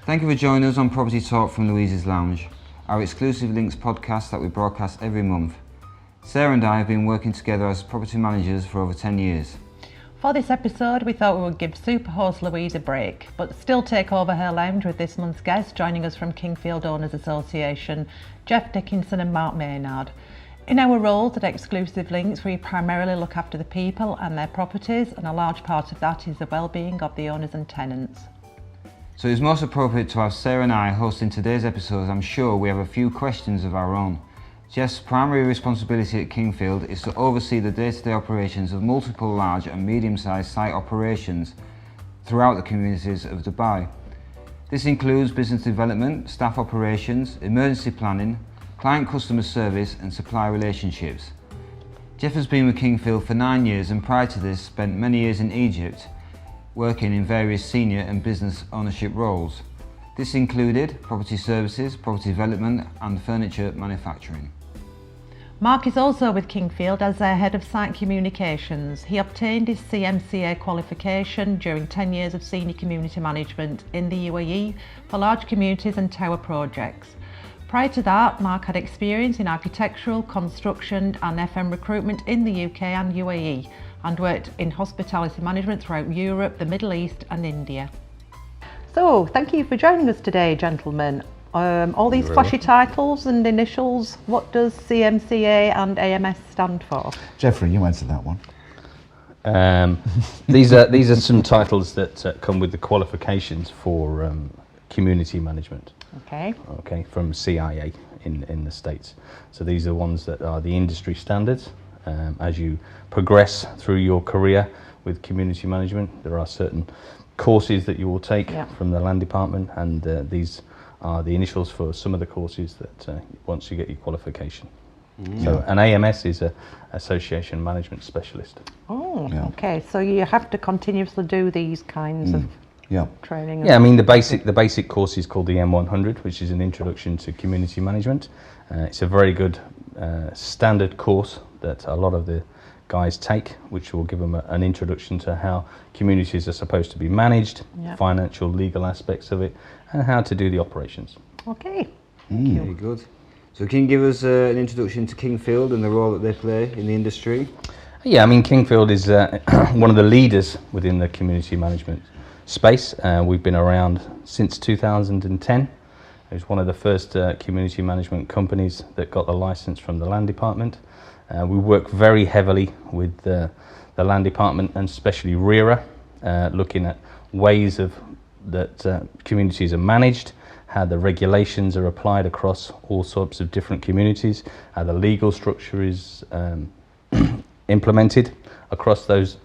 Thank you for joining us on Property Talk from Louise's Lounge, our exclusive links podcast that we broadcast every month. Sarah and I have been working together as property managers for over 10 years. For this episode, we thought we would give superhost Louise a break, but still take over her lounge with this month's guest joining us from Kingfield Owners Association, Jeff Dickinson and Mark Maynard. In our roles at Exclusive Links, we primarily look after the people and their properties, and a large part of that is the well-being of the owners and tenants. So it's most appropriate to have Sarah and I hosting today's episode, as I'm sure we have a few questions of our own. Jeff's primary responsibility at Kingfield is to oversee the day-to-day operations of multiple large and medium-sized site operations throughout the communities of Dubai. This includes business development, staff operations, emergency planning, client customer service and supply relationships. Jeff has been with Kingfield for 9 years and prior to this spent many years in Egypt working in various senior and business ownership roles. This included property services, property development and furniture manufacturing. Mark is also with Kingfield as their head of site communications. He obtained his CMCA qualification during 10 years of senior community management in the UAE for large communities and tower projects. Prior to that, Mark had experience in architectural, construction and FM recruitment in the UK and UAE and worked in hospitality management throughout Europe, the Middle East and India. So, thank you for joining us today, gentlemen. All these flashy titles and initials, what does CMCA and AMS stand for? Jeffrey, you answered that one. These are some titles that come with the qualifications for community management. Okay, from CIA in the States. So these are ones that are the industry standards. As you progress through your career with community management, there are certain courses that you will take from the land department, and these are the initials for some of the courses that once you get your qualification. So an AMS is a Association Management Specialist. Okay, so you have to continuously do these kinds of training. I mean the basic course is called the M100, which is an introduction to community management. It's a very good standard course that a lot of the guys take, which will give them an introduction to how communities are supposed to be managed, financial, legal aspects of it, and how to do the operations. Okay. Very good. So can you give us an introduction to Kingfield and the role that they play in the industry? Yeah, I mean Kingfield is one of the leaders within the community management space. We've been around since 2010. It was one of the first community management companies that got the license from the land department. We work very heavily with the land department and especially RERA, looking at ways of that communities are managed, how the regulations are applied across all sorts of different communities, how the legal structure is implemented across those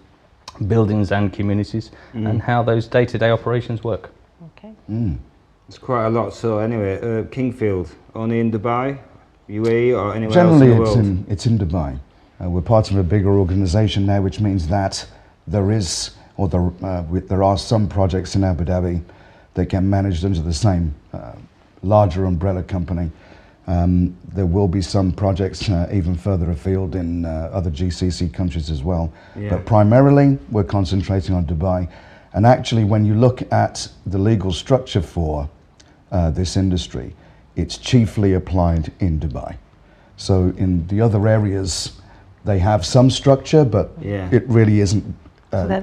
buildings and communities, and how those day-to-day operations work. Okay. It's quite a lot. So anyway, Kingfield, only in Dubai, UAE or anywhere Generally, else in the world? it's in Dubai. We're part of a bigger organisation now, which means that there are some projects in Abu Dhabi that get managed under the same larger umbrella company. There will be some projects even further afield in other GCC countries as well. But primarily, we're concentrating on Dubai. And actually, when you look at the legal structure for this industry, it's chiefly applied in Dubai. So in the other areas, they have some structure, but it really isn't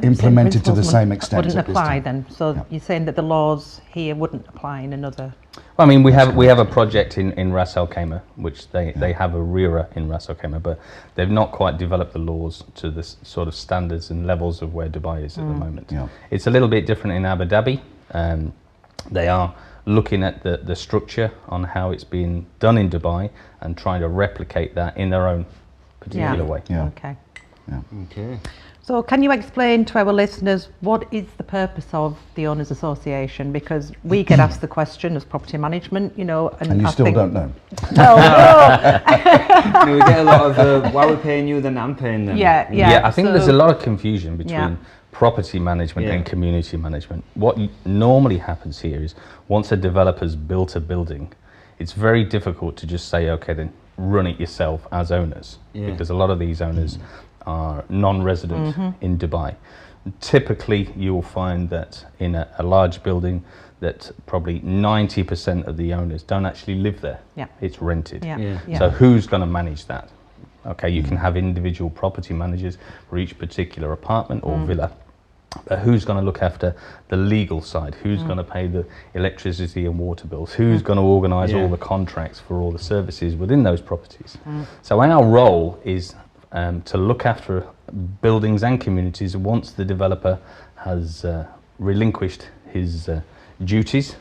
implemented to the same extent. Wouldn't apply then. So you're saying that the laws here wouldn't apply in another. Well, I mean, we have a project in Ras Al Khaimah, which they have a RERA in Ras Al Khaimah, but they've not quite developed the laws to the sort of standards and levels of where Dubai is at the moment. It's a little bit different in Abu Dhabi. They are looking at the structure on how it's being done in Dubai and trying to replicate that in their own particular way. Okay. Okay. So can you explain to our listeners what is the purpose of the Owners Association? Because we get asked the question as property management, you know. And you still don't know. Oh, no. We get a lot of, why we're paying you, then I'm paying them. Yeah, I think there's a lot of confusion between property management and community management. What normally happens here is once a developer's built a building, it's very difficult to just say, okay, then run it yourself as owners, because a lot of these owners are non-resident in Dubai. Typically, you'll find that in a large building, that probably 90% of the owners don't actually live there. Yeah. It's rented. Yeah. Yeah. Yeah. So who's going to manage that? Okay, you can have individual property managers for each particular apartment or villa, but who's going to look after the legal side? Who's going to pay the electricity and water bills? Who's going to organise all the contracts for all the services within those properties? So our role is to look after buildings and communities once the developer has relinquished his duties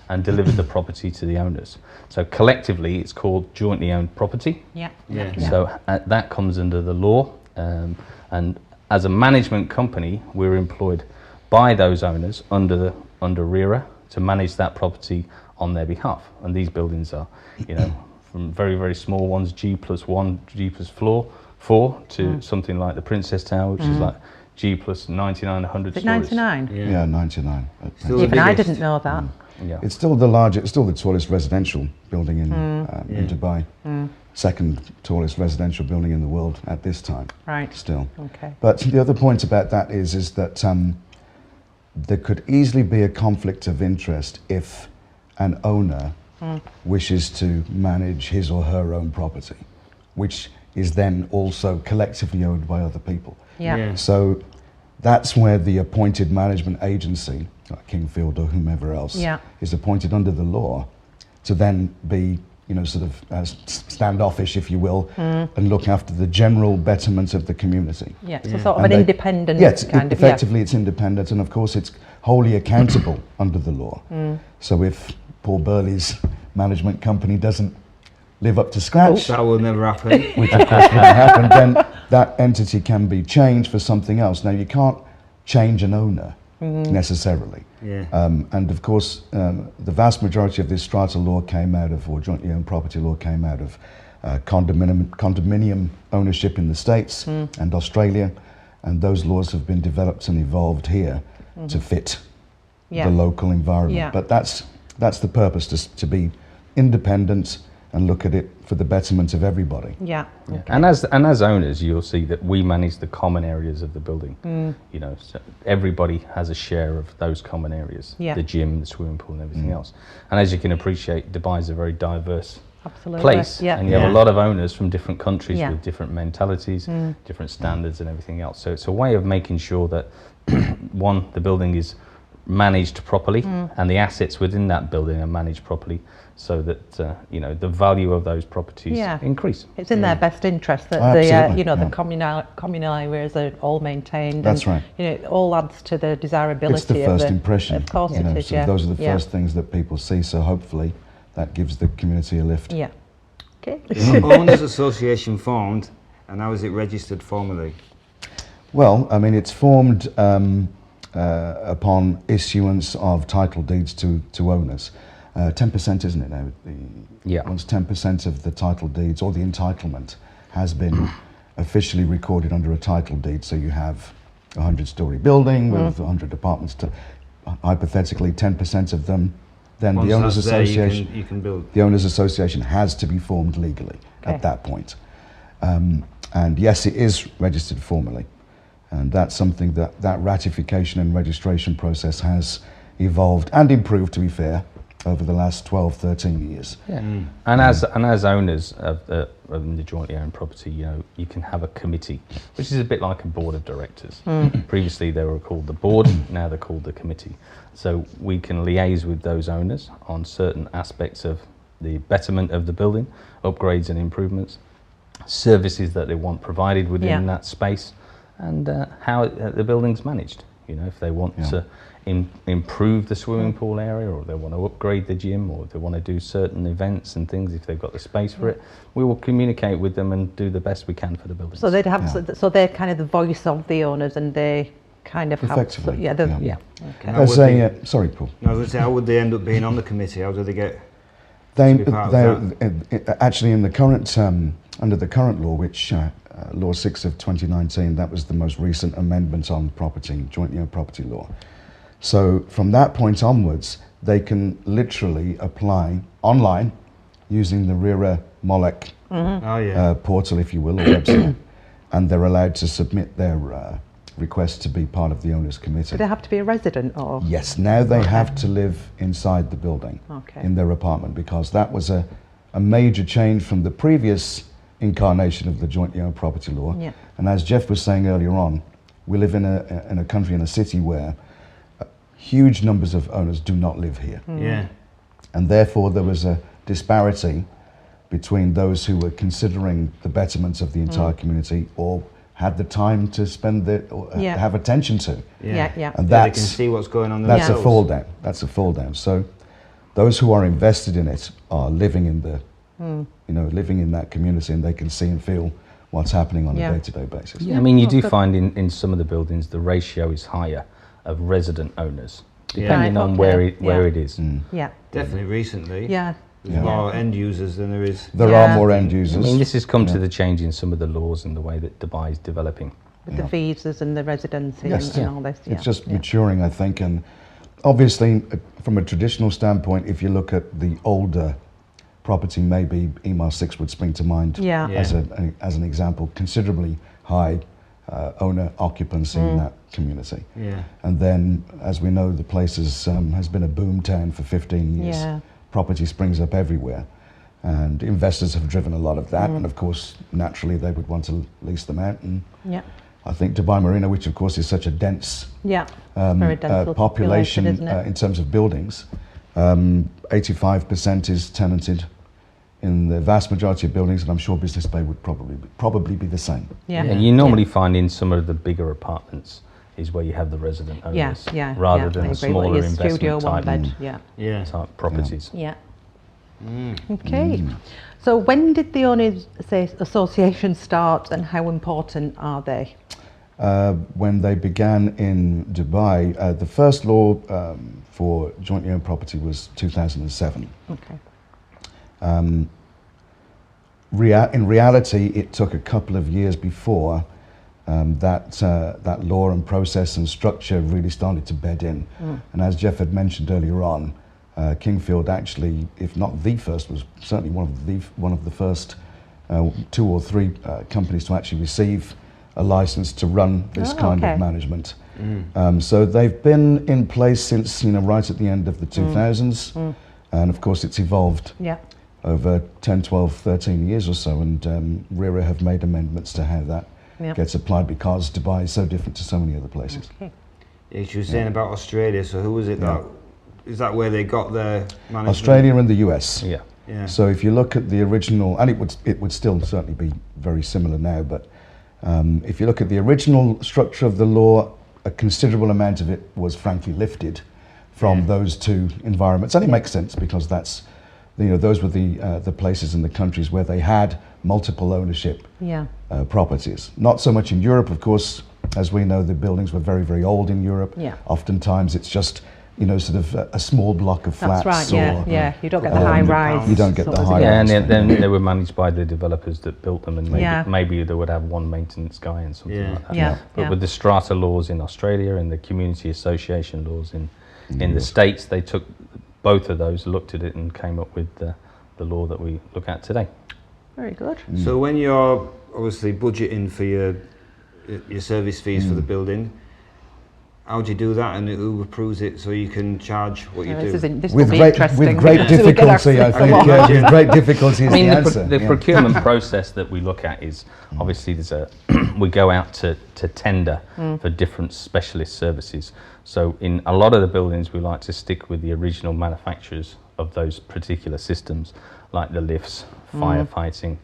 and delivered the property to the owners. So collectively it's called jointly owned property. Yeah. Yeah. So that comes under the law, and as a management company we're employed by those owners under RERA to manage that property on their behalf. And these buildings are, you know, from very, very small ones, G+1, G+4 to something like the Princess Tower, which is like G+99, 100 Is it stories. 99? Yeah, 99. Still the Even I biggest. didn't know that. Yeah. It's still it's still the tallest residential building in Dubai. Second tallest residential building in the world at this time. Right. Still. Okay. But the other point about that is that there could easily be a conflict of interest if an owner wishes to manage his or her own property, which is then also collectively owned by other people. Yeah. Yeah. So that's where the appointed management agency, like Kingfield or whomever else, is appointed under the law to then be, you know, sort of standoffish, if you will, and look after the general betterment of the community. Yeah. So sort of And an independent Yes, kind of. effectively it's independent, and of course it's wholly accountable under the law. So if Paul Birley's management company doesn't live up to scratch, That will never happen. which of course wouldn't happen, then that entity can be changed for something else. Now you can't change an owner necessarily. Yeah. And of course, the vast majority of this strata law came out of, or jointly owned property law came out of condominium ownership in the States and Australia, and those laws have been developed and evolved here to fit the local environment. Yeah. But that's the purpose, to be independent and look at it for the betterment of everybody. Yeah. Yeah. And as owners, you'll see that we manage the common areas of the building. You know, so everybody has a share of those common areas, the gym, the swimming pool, and everything else. And as you can appreciate, Dubai is a very diverse place, Yeah. and you have a lot of owners from different countries Yeah. with different mentalities, different standards, and everything else. So it's a way of making sure that one, the building is managed properly, and the assets within that building are managed properly, so that you know, the value of those properties increase. It's in their best interest that Absolutely, the communal areas are all maintained. That's and, right. You know, it all adds to the desirability. It's the first impression. Of course you know, it is. so Yeah. those are the Yeah. first things that people see. So hopefully, that gives the community a lift. Yeah. Okay. The Owners Association formed, and how is it registered formally? Well, I mean, it's formed upon issuance of title deeds to owners. 10%, isn't it now? Once 10% of the title deeds or the entitlement has been officially recorded under a title deed, so you have a 100-story building with 100 apartments, hypothetically 10% of them, then Once the owners that's there, association you can build. the owners association has to be formed legally at that point. And yes, it is registered formally. And that's something that ratification and registration process has evolved and improved, to be fair, over the last 12, 13 years. Yeah. And as owners of the jointly owned property, you know, you can have a committee, which is a bit like a board of directors. Previously they were called the board, now they're called the committee. So we can liaise with those owners on certain aspects of the betterment of the building, upgrades and improvements, services that they want provided within that space, and how the building's managed. You know, if they want to improve the swimming pool area, or they want to upgrade the gym, or they want to do certain events and things, if they've got the space for it, we will communicate with them and do the best we can for the building. So they'd have, so they're kind of the voice of the owners, and they kind of Effectively, have, yeah. Okay. How would There's sorry, Paul. I was going to say, how would they end up being on the committee? How do they get They, to be part of actually, in the current under the current law, which Law 6 of 2019, that was the most recent amendment on property, jointly owned property law. So from that point onwards, they can literally apply online using the RERA Molec portal, if you will, or website, and they're allowed to submit their request to be part of the owners committee. Do they have to be a resident or? Yes, now they have to live inside the building, Okay. in their apartment, because that was a major change from the previous incarnation of the jointly owned property law. Yeah. And as Jeff was saying earlier on, we live in a country, in a city where huge numbers of owners do not live here. Yeah. And therefore there was a disparity between those who were considering the betterment of the entire community or had the time to spend or Yeah. have attention to. Yeah, yeah. And They can that's see what's going on that's a themselves. fall down. That's a fall down. So those who are invested in it are living in the, living in that community, and they can see and feel what's happening on Yeah. a day-to-day basis. Yeah, I mean, you Oh, do good. find in some of the buildings the ratio is higher of resident owners, Yeah. depending Right, on okay. where Yeah. it is. Yeah. Definitely recently. Yeah. There's Yeah. more end users than there is. There Yeah. are more end I users. mean, this has come Yeah. to the change in some of the laws and the way that Dubai is developing. With the visas and the residency Yes. and all this. Yeah. It's just yeah. maturing, I think, and obviously, from a traditional standpoint, if you look at the older property, maybe EMAR 6 would spring to mind Yeah. Yeah. as an example, considerably high owner occupancy in that community. Yeah. And then, as we know, the place has been a boom town for 15 years. Yeah. Property springs up everywhere, and investors have driven a lot of that, and of course, naturally, they would want to lease them out. And Yeah. I think Dubai Marina, which of course is such a dense Yeah. Very dense population isn't it? in terms of buildings, 85% is tenanted in the vast majority of buildings, and I'm sure Business Bay would probably be the same. Yeah. And you normally find in some of the bigger apartments is where you have the resident owners, Yeah. Yeah. rather yeah. than I the agree. Well, smaller your studio, investment one type, bed. Yeah. Yeah. type properties. Yeah. Okay. So when did the owners association start, and how important are they? When they began in Dubai, the first law for jointly owned property was 2007. Okay. In reality, it took a couple of years before that law and process and structure really started to bed in. And as Jeff had mentioned earlier on, Kingfield actually, if not the first, was certainly one of the first 2 or 3 companies to actually receive a license to run this kind okay. of management. So they've been in place since right at the end of the 2000s, and of course it's evolved Yeah. over 10, 12, 13 years or so, and RERA have made amendments to how that Yeah. gets applied, because Dubai is so different to so many other places. Okay. Yeah, she was saying about Australia, so who was it that, is that where they got their management? Australia and the US. Yeah. Yeah. So if you look at the original, and it would still certainly be very similar now, but if you look at the original structure of the law, a considerable amount of it was frankly lifted from those 2 environments, and it makes sense, because that's those were the places in the countries where they had multiple ownership Yeah. properties. Not so much in Europe, of course. As we know, the buildings were very, very old in Europe. Yeah. Oftentimes it's just sort of a small block of flats. That's right. Yeah. or, Yeah. You don't get the high rise. You don't get sort the of- high Yeah, and rise. then they were managed by the developers that built them, and maybe they would have one maintenance guy and something Yeah. like that. Yeah. But Yeah. with the strata laws in Australia and the community association laws in the States, they took both of those, looked at it, and came up with the law that we look at today. Very good. So when you're obviously budgeting for your service fees for the building, how do you do that, and who approves it so you can charge what you This do? will With be great, interesting. with great So we get our difficulty, I fix think. along. With great difficulty is I mean, the the, answer. the yeah. procurement process that we look at is obviously we go out to tender for different specialist services. So in a lot of the buildings, we like to stick with the original manufacturers of those particular systems, like the lifts, firefighting,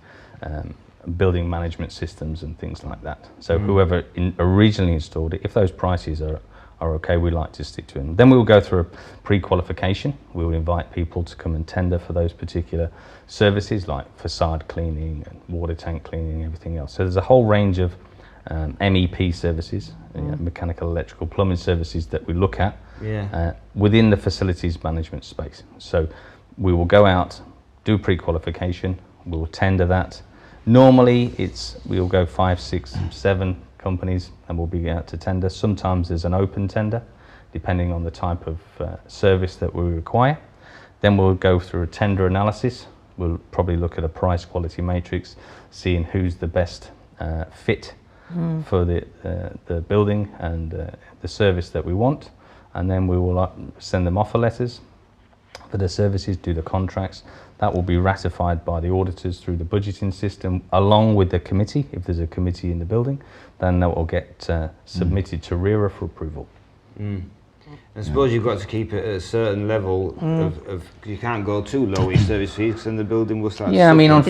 building management systems, and things like that. So whoever originally installed it, if those prices are okay, we like to stick to them. Then we will go through a pre-qualification. We will invite people to come and tender for those particular services, like facade cleaning and water tank cleaning and everything else. So there's a whole range of MEP services, mechanical, electrical, plumbing services that we look at within the facilities management space. So we will go out, do pre-qualification, we will tender that. Normally we'll go 5, 6, 7 companies, and we'll be out to tender. Sometimes there's an open tender, depending on the type of service that we require. Then we'll go through a tender analysis. We'll probably look at a price quality matrix, seeing who's the best fit for the building and the service that we want, and then we will send them offer letters for the services, do the contracts. That will be ratified by the auditors through the budgeting system, along with the committee. If there's a committee in the building, then that will get submitted to RERA for approval. I suppose you've got to keep it at a certain level of you can't go too low with service fees, because then the building will start. Yeah, I mean, Deteriorate,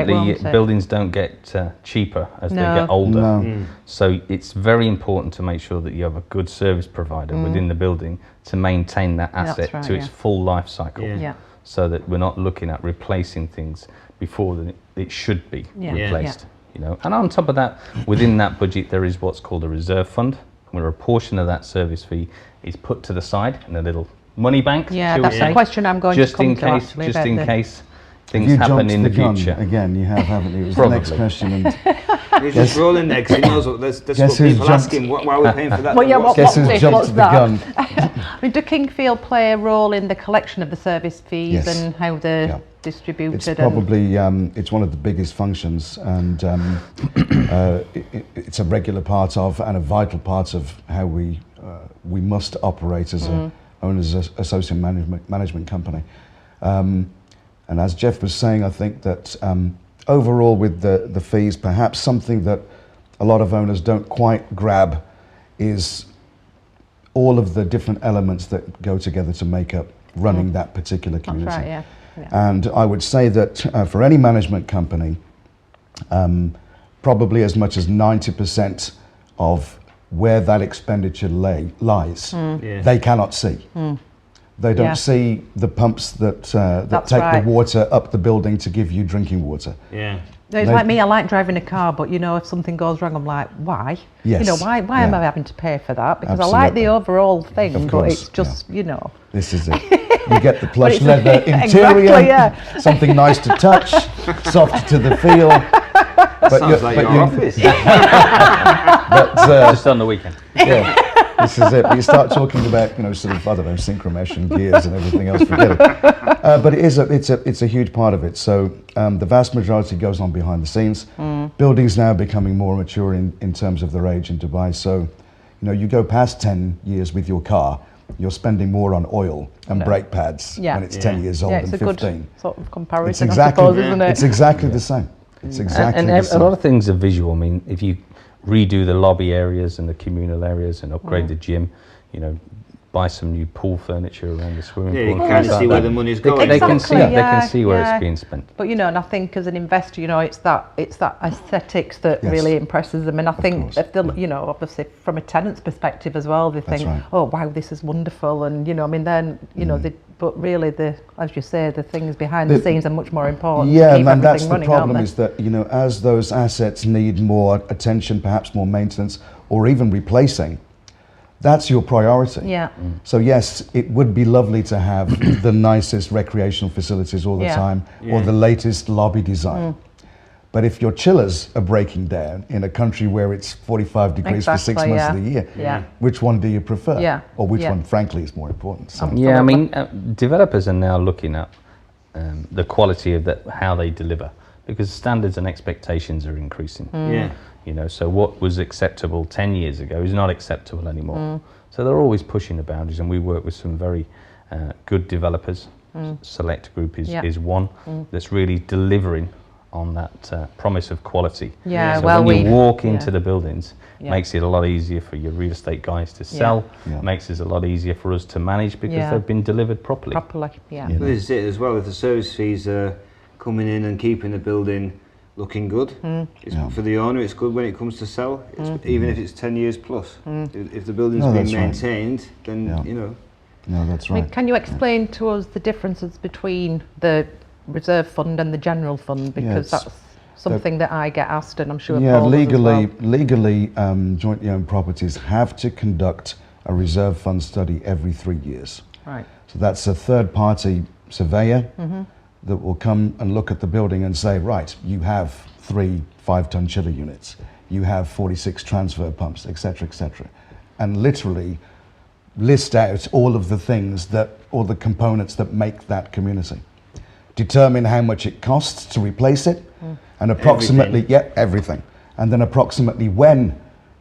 unfortunately, won't it? buildings don't get cheaper as No. they get older. No. So it's very important to make sure that you have a good service provider within the building to maintain that That's asset right, to its yeah. full life cycle. Yeah. Yeah. So that we're not looking at replacing things before it should be Yeah. replaced. You know, and on top of that, within that budget, there is what's called a reserve fund, where a portion of that service fee is put to the side in a little money bank. Yeah, shall we that's the say, question I'm going just to come in to, case, actually, just about in the- case Have things you happen jumped in the gun future. again? You have, haven't you? It was the next Probably. question. And He's just rolling there because he knows that's Guess what who's people jumped? ask him. Why are we paying for that? Well, yeah, What's guess what's who's this? jumped What's the that? gun? I mean, do Kingfield play a role in the collection of the service fees Yes. and how they're Yeah. distributed? It's and- probably it's one of the biggest functions, and it's a regular part of and a vital part of how we must operate as a owners associate management company. And as Jeff was saying, I think that overall with the fees, perhaps something that a lot of owners don't quite grab is all of the different elements that go together to make up running that particular That's community. right, yeah. And I would say that for any management company, probably as much as 90% of where that expenditure lies, Yeah. they cannot see. They don't Yeah. see the pumps that That's take right. the water up the building to give you drinking water. Yeah. No, it's They- like me, I like driving a car, but you know, if something goes wrong, I'm like, why? Yes, You know, why am yeah. I having to pay for that? Because I like the Absolutely. overall thing, Of but course, it's just, you know. This is it. You get the plush it's- leather exactly, interior, yeah. something nice to touch, soft to the feel. But Sounds like your office. but, Just on the weekend. yeah, this is it. But you start talking about, you know, sort of, I don't know, synchromesh and gears and everything else, forget it. But it's a huge part of it. So the vast majority goes on behind the scenes. Buildings now becoming more mature in terms of their age in Dubai. So, you know, you go past 10 years with your car, you're spending more on oil and brake pads Yeah. when it's Yeah. 10 years old Yeah, it's and a 15. good sort of It's comparison, exactly, I suppose, isn't it? it's exactly the same. It's exactly And the a same. lot of things are visual. I mean, if you redo the lobby areas and the communal areas and upgrade the gym, you know, buy some new pool furniture around the swimming Yeah, pool. you and can kind things of see like where that. the money's They, going. they can Exactly, see, they yeah, can see where yeah. it's being spent. But you know, and I think as an investor, you know, it's that aesthetics that Yes. really impresses them. And I think course. if you know, obviously from a tenant's perspective as well, they think, right. oh wow, this is wonderful, and you know, I mean, then you know, but really as you say, the things behind the scenes are much more important. Yeah, to keep and that's everything the running, aren't problem they? is that, you know, as those assets need more attention, perhaps more maintenance, or even replacing, that's your priority. Yeah. So yes, it would be lovely to have the nicest recreational facilities all the Yeah. time, or the latest lobby design. But if your chillers are breaking down in a country where it's 45 degrees for 6 Exactly, months yeah. of the year, Yeah. which one do you prefer? Yeah, Or which yeah. one, frankly, is more important? So, Yeah, I mean, developers are now looking at the quality of how they deliver, because standards and expectations are increasing. Yeah. You know, so what was acceptable 10 years ago is not acceptable anymore. So they're always pushing the boundaries, and we work with some very good developers. Select Group is one that's really delivering on that promise of quality. Yeah, So well, when you we- walk into yeah. the buildings, Yeah. makes it a lot easier for your real estate guys to sell, Yeah. makes it a lot easier for us to manage because Yeah. they've been delivered properly. Properly, yeah. Yeah. Well, this is it as well. If the service fees are coming in and keeping the building looking good, it's Yeah. for the owner. It's good when it comes to sell. Even if it's 10 years plus. If the building's No, being that's right. maintained, then Yeah. you know. no, that's I mean, right. can you explain to us the differences between the reserve fund and the general fund? Because Yes. that's something that I get asked, and I'm sure Yeah, Paul does as well. legally, jointly owned properties have to conduct a reserve fund study every 3 years. Right. So that's a third-party surveyor that will come and look at the building and say, right, you have 3 5-ton chiller units, you have 46 transfer pumps, etc., etc., and literally list out all of the things all the components that make that community. Determine how much it costs to replace it, and approximately, everything. and then approximately when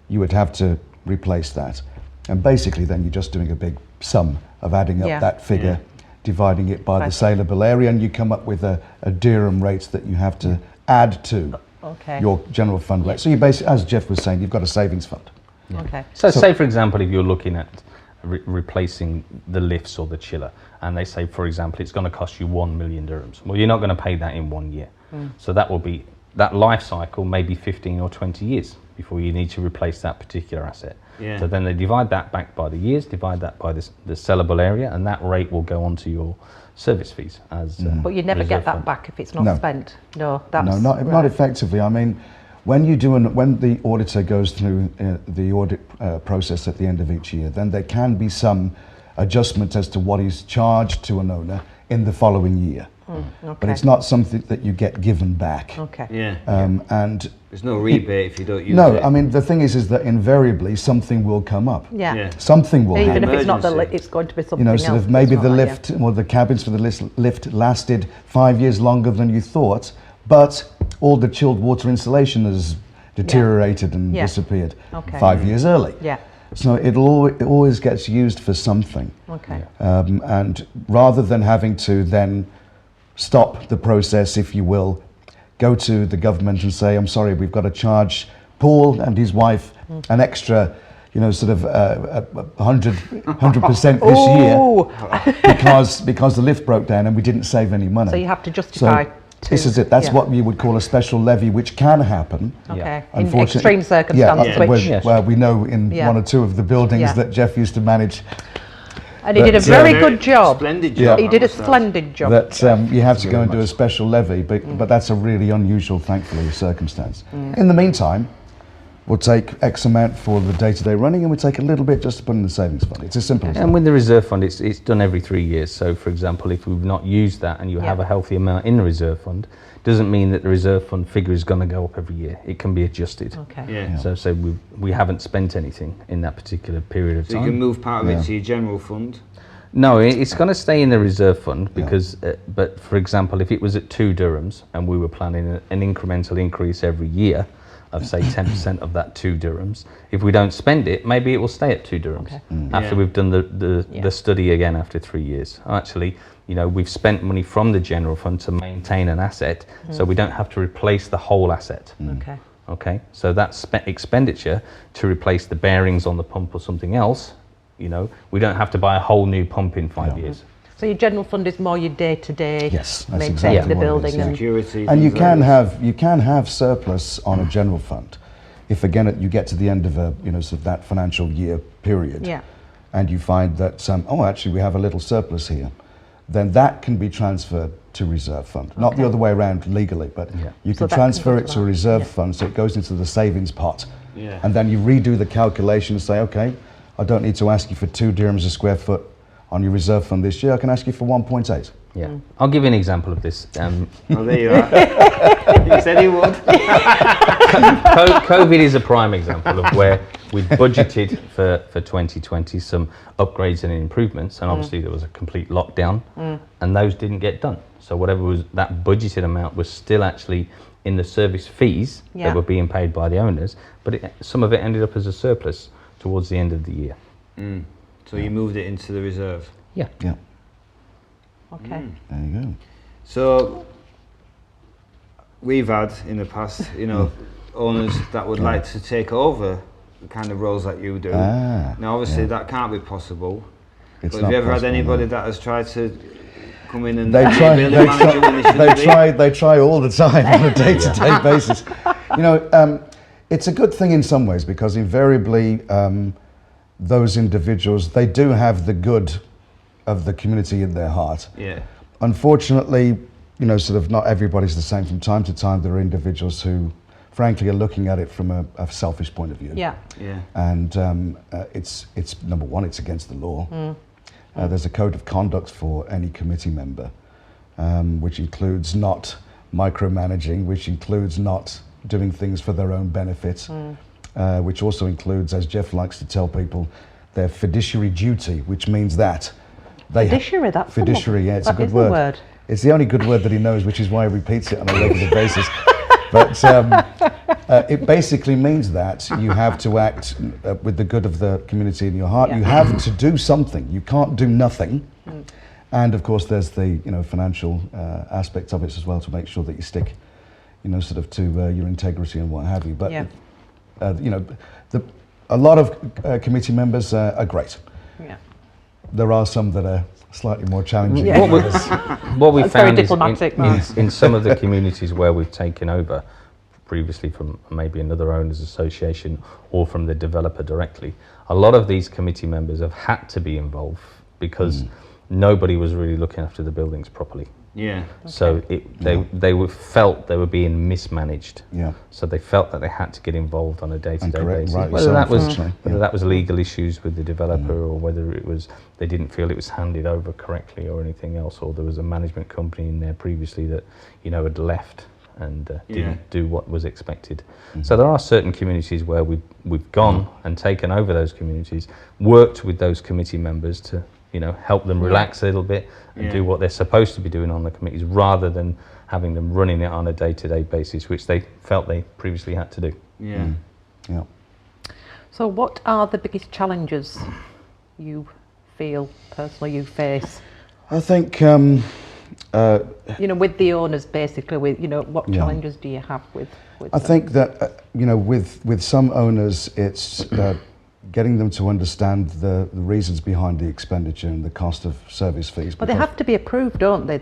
you would have to replace that. And basically then you're just doing a big sum of adding up that figure, dividing it by the saleable area, and you come up with a dirham rate that you have to add to your general fund rate. So you basically, as Jeff was saying, you've got a savings fund. So say, for example, if you're looking at replacing the lifts or the chiller, and they say, for example, it's going to cost you 1 million dirhams. Well, you're not going to pay that in 1 year. So that will be, that life cycle may be 15 or 20 years before you need to replace that particular asset. So then they divide that back by the years, divide that by the sellable area, and that rate will go onto your service fees as but you never get that back if it's not spent. No, not effectively. I mean, when the auditor goes through the audit process at the end of each year, then there can be some adjustment as to what is charged to an owner in the following year. But it's not something that you get given back. And there's no rebate if you don't use it. No, I mean, the thing is that invariably something will come up. Something will happen. Even if it's not the lift, it's going to be something else. Sort of maybe the lift or the cabins for the lift lasted 5 years longer than you thought, but all the chilled water insulation has deteriorated and disappeared 5 years early. So it always gets used for something. And rather than having to then stop the process, if you will, go to the government and say, I'm sorry, we've got to charge Paul and his wife an extra, sort of 100% this year because the lift broke down and we didn't save any money. So you have to justify. This is it. That's what you would call a special levy, which can happen. In extreme circumstances. Well, we know in one or two of the buildings that Jeff used to manage. And he did a very good job. Splendid job. He did a splendid job. That you have to go and do a special levy, but that's a really unusual, thankfully, circumstance. In the meantime, we'll take X amount for the day-to-day running, and we'll take a little bit just to put in the savings fund. It's as simple as that. And with the reserve fund, it's done every 3 years. So, for example, if we've not used that and you have a healthy amount in the reserve fund, doesn't mean that the reserve fund figure is going to go up every year. It can be adjusted. So we haven't spent anything in that particular period of time. So you can move part of it to your general fund? No, it's going to stay in the reserve fund because, but for example, if it was at 2 dirhams and we were planning an incremental increase every year of say 10% of that 2 dirhams, if we don't spend it, maybe it will stay at 2 dirhams after we've done the study again after 3 years. Actually, we've spent money from the general fund to maintain an asset, so we don't have to replace the whole asset. Okay, so that's expenditure to replace the bearings on the pump or something else. We don't have to buy a whole new pump in 5 years. So your general fund is more your day-to-day maintaining exactly the building and security. And you can have surplus on a general fund if again you get to the end of a sort of that financial year period, and you find that actually we have a little surplus here, then that can be transferred to reserve fund. Not the other way around legally, but you can transfer it to a reserve fund, so it goes into the savings pot, and then you redo the calculation and say, okay, I don't need to ask you for 2 dirhams a square foot on your reserve fund this year. I can ask you for 1.8. I'll give you an example of this. Oh, there you are. You said he would. COVID is a prime example of where we budgeted for 2020 some upgrades and improvements, and obviously there was a complete lockdown, and those didn't get done. So whatever was that budgeted amount was still actually in the service fees that were being paid by the owners, but some of it ended up as a surplus towards the end of the year. So you moved it into the reserve? Okay. There you go. So we've had in the past, owners that would like to take over the kind of roles that you do. Now obviously that can't be possible. But have you ever had anybody that has tried to come in and they try all the time on a day-to-day basis. It's a good thing in some ways because invariably those individuals, they do have the good of the community in their heart. Unfortunately, sort of not everybody's the same. From time to time, there are individuals who, frankly, are looking at it from a selfish point of view. And it's number one, it's against the law. There's a code of conduct for any committee member, which includes not micromanaging, which includes not doing things for their own benefit, which also includes, as Jeff likes to tell people, their fiduciary duty, which means that they fiduciary, that's fiduciary, it's a good word. It's the only good word that he knows, which is why he repeats it on a regular basis. But It basically means that you have to act with the good of the community in your heart. Yeah. You have to do something. You can't do nothing. And of course, there's the financial aspect of it as well, to make sure that you stick, sort of to your integrity and what have you. But Yeah. A lot of committee members are great. Yeah. There are some that are slightly more challenging. Yeah. than others. What we That's very found is diplomatic, Mark. in some of the communities where we've taken over, previously from maybe another owners association or from the developer directly, a lot of these committee members have had to be involved because nobody was really looking after the buildings properly. Yeah. So they felt they were being mismanaged. Yeah. So they felt that they had to get involved on a day-to-day And correct, basis. rightly Whether so, that was unfortunately, whether yeah. that was legal issues with the developer, or whether it was they didn't feel it was handed over correctly, or anything else, or there was a management company in there previously that had left and didn't do what was expected. So there are certain communities where we've gone and taken over those communities, worked with those committee members to help them relax a little bit and do what they're supposed to be doing on the committees, rather than having them running it on a day-to-day basis, which they felt they previously had to do. Yeah. Yeah. So what are the biggest challenges you feel personally you face? I think With the owners, basically, what Yeah. challenges do you have with I them? think that with some owners, it's getting them to understand the reasons behind the expenditure and the cost of service fees. But they have to be approved, don't they?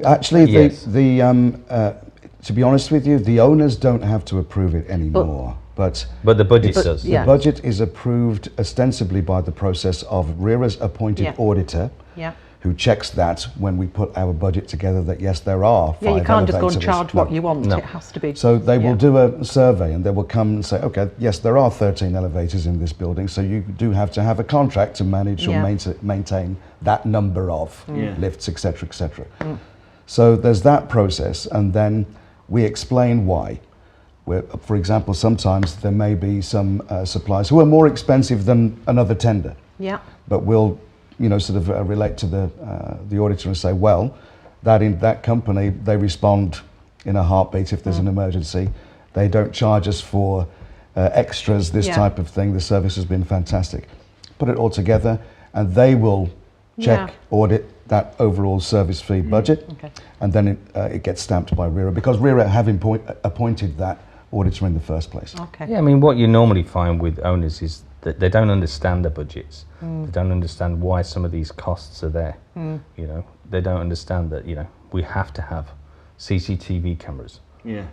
Actually, Yes. to be honest with you, the owners don't have to approve it anymore. But But the budget But- does. yeah. the budget is approved ostensibly by the process of RERA's appointed Yeah. auditor, Yeah. who checks that when we put our budget together, that yes, there are Yeah, you five can't just go and elevators. charge what you want. No. It has to be. So they will Yeah. do a survey, and they will come and say, okay, yes, there are 13 elevators in this building, so you do have to have a contract to manage or Yeah. maintain that number of Yeah. lifts, etc., etc. So there's that process, and then we explain why. For example, sometimes there may be some suppliers who are more expensive than another tender, Yeah. but we'll sort of relate to the auditor and say, well, that company, they respond in a heartbeat if there's an emergency. They don't charge us for extras, this Yeah. type of thing. The service has been fantastic. Put it all together, and they will check, audit that overall service fee budget, Okay. and then it gets stamped by RERA, because RERA have appointed that auditor in the first place. Okay. Yeah, I mean, what you normally find with owners is that they don't understand the budgets. They don't understand why some of these costs are there. They don't understand that we have to have CCTV cameras. Yeah.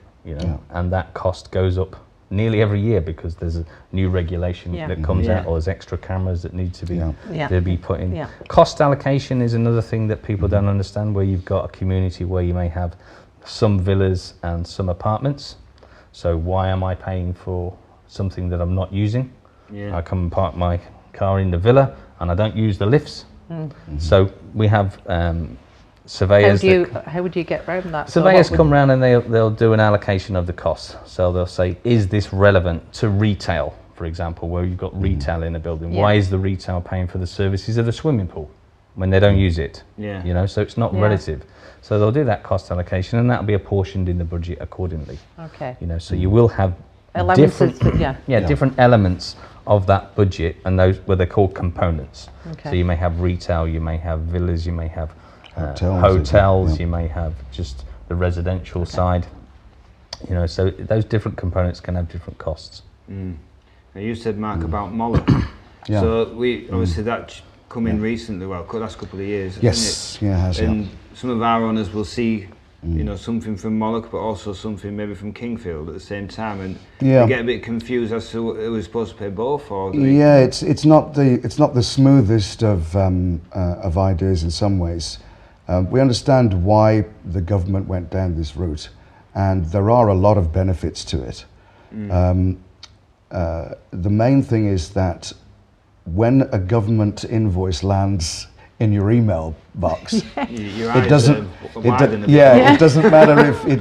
And that cost goes up nearly every year because there's a new regulation Yeah. that comes Yeah. out, or there's extra cameras that need to be Yeah. to be put in. Yeah. Cost allocation is another thing that people don't understand, where you've got a community where you may have some villas and some apartments. So why am I paying for something that I'm not using? Yeah. I come and park my car in the villa and I don't use the lifts. So we have surveyors. How would you get around that? Surveyors So what come round and they'll do an allocation of the costs. So they'll say, is this relevant to retail, for example, where you've got retail in a building? Yeah. Why is the retail paying for the services of the swimming pool when they don't use it? Yeah. So it's not Yeah. relative. So they'll do that cost allocation, and that'll be apportioned in the budget accordingly. Okay. So you will have Allowances, different, yeah. different elements of that budget, and those where they're called components. Okay. So you may have retail, you may have villas, you may have Hotels, yeah. you may have just the residential side. So those different components can have different costs. Now you said, Mark, about Moloch. Yeah. So we obviously that's come in recently, well, the last couple of years. hasn't Yes, yeah, it has, it? yeah. And some of our owners will see, something from Moloch, but also something maybe from Kingfield at the same time, and Yeah. they get a bit confused as to who was supposed to pay both, or Yeah, it's not the smoothest of ideas in some ways. We understand why the government went down this route, and there are a lot of benefits to it. The main thing is that when a government invoice lands in your email box, your it eyes doesn't. widen a bit. It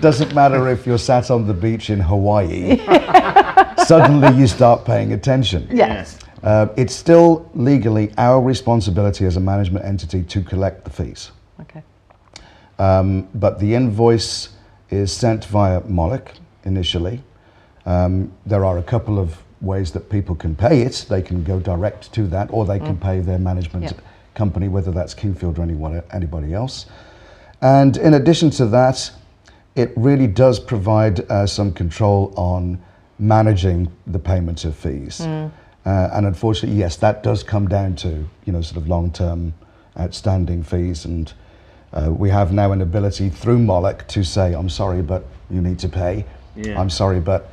doesn't matter if you're sat on the beach in Hawaii. Suddenly, you start paying attention. Yes. It's still legally our responsibility as a management entity to collect the fees. Okay. But the invoice is sent via Moloch initially. There are a couple of ways that people can pay it. They can go direct to that, or they can pay their management company, whether that's Kingfield or anybody else. And in addition to that, it really does provide some control on managing the payment of fees. And unfortunately, yes, that does come down to, sort of long-term outstanding fees. And we have now an ability through Moloch to say, I'm sorry, but you need to pay. Yeah. I'm sorry, but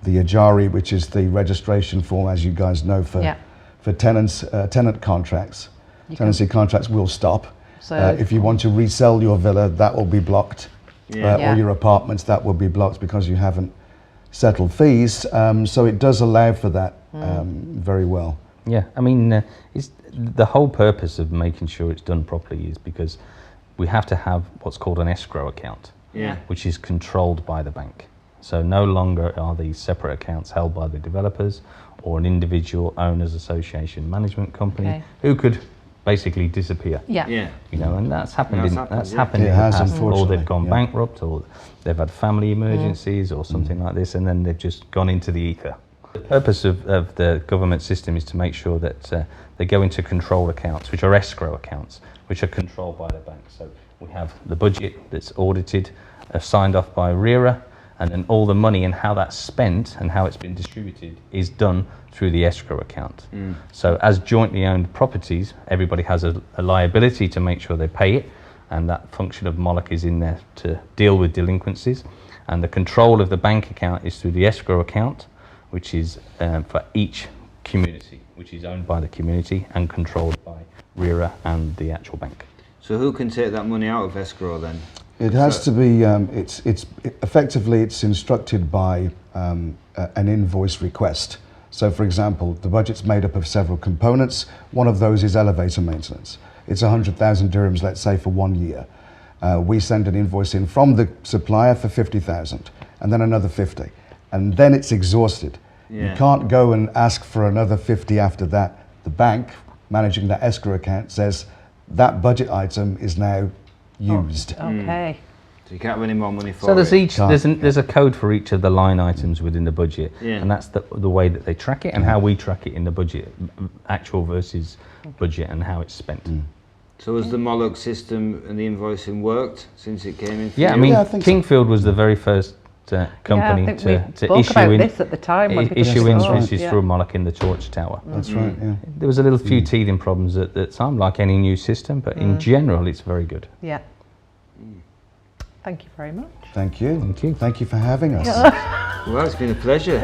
the Ajari, which is the registration form, as you guys know, for tenant contracts, tenancy contracts will stop. So if you want to resell your villa, that will be blocked. Or your apartments, that will be blocked because you haven't settled fees. So it does allow for that very well. Yeah, I mean, it's the whole purpose of making sure it's done properly is because we have to have what's called an escrow account, which is controlled by the bank. So no longer are these separate accounts held by the developers or an individual owners association management company who could basically disappear. And that's happened. That's happened in the past. Or they've gone bankrupt, or they've had family emergencies, or something like this, and then they've just gone into the ether. The purpose of the government system is to make sure that they go into control accounts, which are escrow accounts, which are controlled by the bank. So we have the budget that's audited, signed off by RERA, and then all the money and how that's spent and how it's been distributed is done through the escrow account. So as jointly owned properties, everybody has a liability to make sure they pay it, and that function of Moloch is in there to deal with delinquencies. And the control of the bank account is through the escrow account, which is for each community, which is owned by the community and controlled by RERA and the actual bank. So who can take that money out of escrow then? It has to be, effectively it's instructed by an invoice request. So for example, the budget's made up of several components. One of those is elevator maintenance. It's 100,000 dirhams, let's say, for 1 year. We send an invoice in from the supplier for 50,000 and then another 50. And then it's exhausted. You can't go and ask for another 50 after that. The bank managing that escrow account says that budget item is now used. Okay. So you can't have any more money for so it. there's a code for each of the line items within the budget, and that's the way that they track it and how we track it in the budget, actual versus budget, and how it's spent. So has the Moloch system and the invoicing worked since it came in? Yeah, I mean, Kingfield was the very first company to issue invoices through Moloch in the Church Tower. That's right, yeah. There was a little few teething problems at the time, like any new system, but in general, it's very good. Yeah. Thank you very much. Thank you. Thank you. Thank you for having us. Well, it's been a pleasure.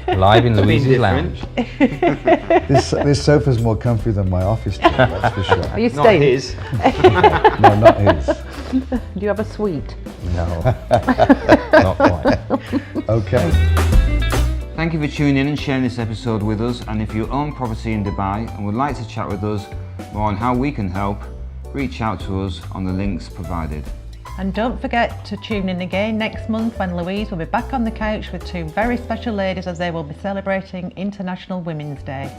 Live in Louise's lounge. This sofa's more comfy than my office chair, that's for sure. Are you Not staying? his. No, not his. Do you have a suite? No, not quite. Okay. Thank you for tuning in and sharing this episode with us. And if you own property in Dubai and would like to chat with us more on how we can help, reach out to us on the links provided. And don't forget to tune in again next month when Louise will be back on the couch with two very special ladies as they will be celebrating International Women's Day.